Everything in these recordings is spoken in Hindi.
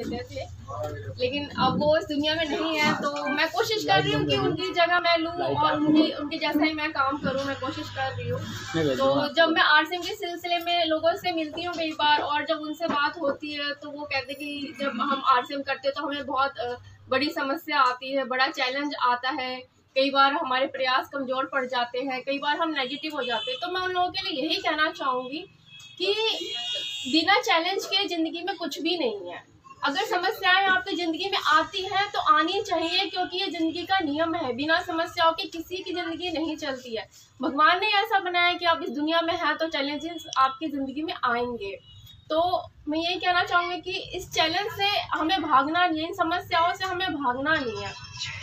देते थे, लेकिन अब वो इस दुनिया में नहीं है। तो मैं कोशिश कर रही हूँ कि उनकी जगह मैं लूँ और उनके जैसा ही मैं काम करूँ, मैं कोशिश कर रही हूँ। तो जब मैं आरसीएम के सिलसिले में लोगों से मिलती हूँ कई बार, और जब उनसे बात होती है तो वो कहते हैं कि जब हम आरसीएम करते हैं तो हमें बहुत बड़ी समस्या आती है, बड़ा चैलेंज आता है, कई बार हमारे प्रयास कमज़ोर पड़ जाते हैं, कई बार हम नेगेटिव हो जाते हैं। तो मैं उन लोगों के लिए यही कहना चाहूँगी कि बिना चैलेंज के ज़िंदगी में कुछ भी नहीं है। अगर समस्याएं आपकी ज़िंदगी में आती हैं तो आनी चाहिए, क्योंकि ये ज़िंदगी का नियम है। बिना समस्याओं के किसी की ज़िंदगी नहीं चलती है। भगवान ने ऐसा बनाया कि आप इस दुनिया में हैं तो चैलेंजेस आपकी ज़िंदगी में आएंगे। तो मैं यही कहना चाहूँगी कि इस चैलेंज से हमें भागना नहीं है, इन समस्याओं से हमें भागना नहीं है,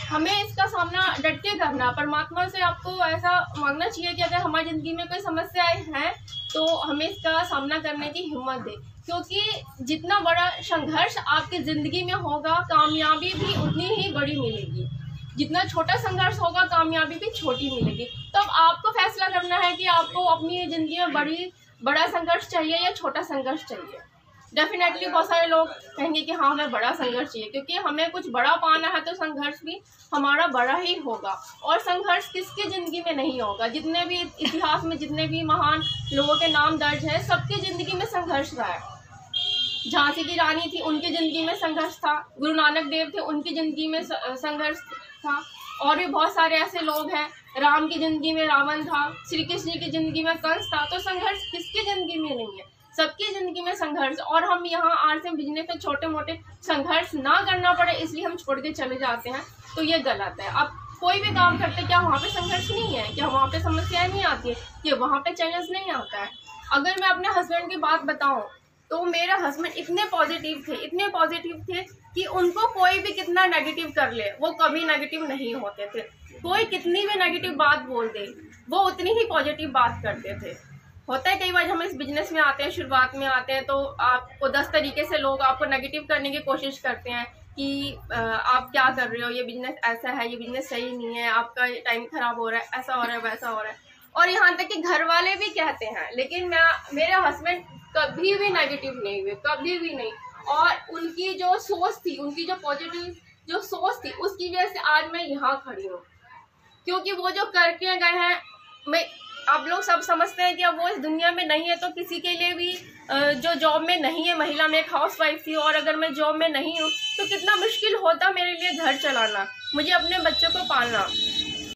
हमें इसका सामना डट के करना। परमात्मा से आपको ऐसा मांगना चाहिए कि अगर हमारी ज़िंदगी में कोई समस्याएं हैं तो हमें इसका सामना करने की हिम्मत दे, क्योंकि जितना बड़ा संघर्ष आपकी ज़िंदगी में होगा कामयाबी भी उतनी ही बड़ी मिलेगी। जितना छोटा संघर्ष होगा कामयाबी भी छोटी मिलेगी। तो अब आपको फैसला करना है कि आपको अपनी ज़िंदगी में बड़ा संघर्ष चाहिए या छोटा संघर्ष चाहिए। डेफिनेटली बहुत सारे लोग कहेंगे कि हाँ हमें बड़ा संघर्ष चाहिए, क्योंकि हमें कुछ बड़ा पाना है तो संघर्ष भी हमारा बड़ा ही होगा। और संघर्ष किसकी ज़िंदगी में नहीं होगा? जितने भी इतिहास में जितने भी महान लोगों के नाम दर्ज है, सबकी ज़िंदगी में संघर्ष रहा है। झांसी की रानी थी, उनकी ज़िंदगी में संघर्ष था। गुरु नानक देव थे, उनकी ज़िंदगी में संघर्ष था। और भी बहुत सारे ऐसे लोग हैं। राम की ज़िंदगी में रावण था, श्री कृष्ण की ज़िंदगी में कंस था। तो संघर्ष किसकी ज़िंदगी में नहीं है? सबकी ज़िंदगी में संघर्ष। और हम यहाँ आरसीएम बिजनेस में छोटे मोटे संघर्ष ना करना पड़े इसलिए हम छोड़ के चले जाते हैं, तो ये गलत है। अब कोई भी काम करते क्या वहाँ पे संघर्ष नहीं है? क्या वहाँ पे समस्याएं नहीं आती है? क्या वहाँ पे चैलेंज नहीं आता है? अगर मैं अपने हस्बैंड की बात बताऊँ तो मेरा हस्बैंड इतने पॉजिटिव थे कि उनको कोई भी कितना नेगेटिव कर ले वो कभी नेगेटिव नहीं होते थे। कोई कितनी भी नेगेटिव बात बोल दे वो उतनी ही पॉजिटिव बात करते थे। होता है कई बार हम इस बिजनेस में आते हैं, शुरुआत में आते हैं तो आपको 10 तरीके से लोग आपको नेगेटिव करने की कोशिश करते हैं कि आप क्या कर रहे हो, ये बिजनेस ऐसा है, ये बिजनेस सही नहीं है, आपका टाइम खराब हो रहा है, ऐसा हो रहा है, वैसा हो रहा है। और यहाँ तक कि घर वाले भी कहते हैं, लेकिन मेरे हस्बैंड कभी भी नेगेटिव नहीं हुए, कभी भी नहीं। और उनकी जो सोच थी, उनकी जो पॉजिटिव जो सोच थी, उसकी वजह से आज मैं यहाँ खड़ी हूँ। क्योंकि वो जो करके गए हैं, आप लोग सब समझते हैं कि अब वो इस दुनिया में नहीं है, तो किसी के लिए भी जो जॉब में नहीं है, महिला में एक हाउसवाइफ थी, और अगर मैं जॉब में नहीं हूँ तो कितना मुश्किल होता मेरे लिए घर चलाना, मुझे अपने बच्चों को पालना।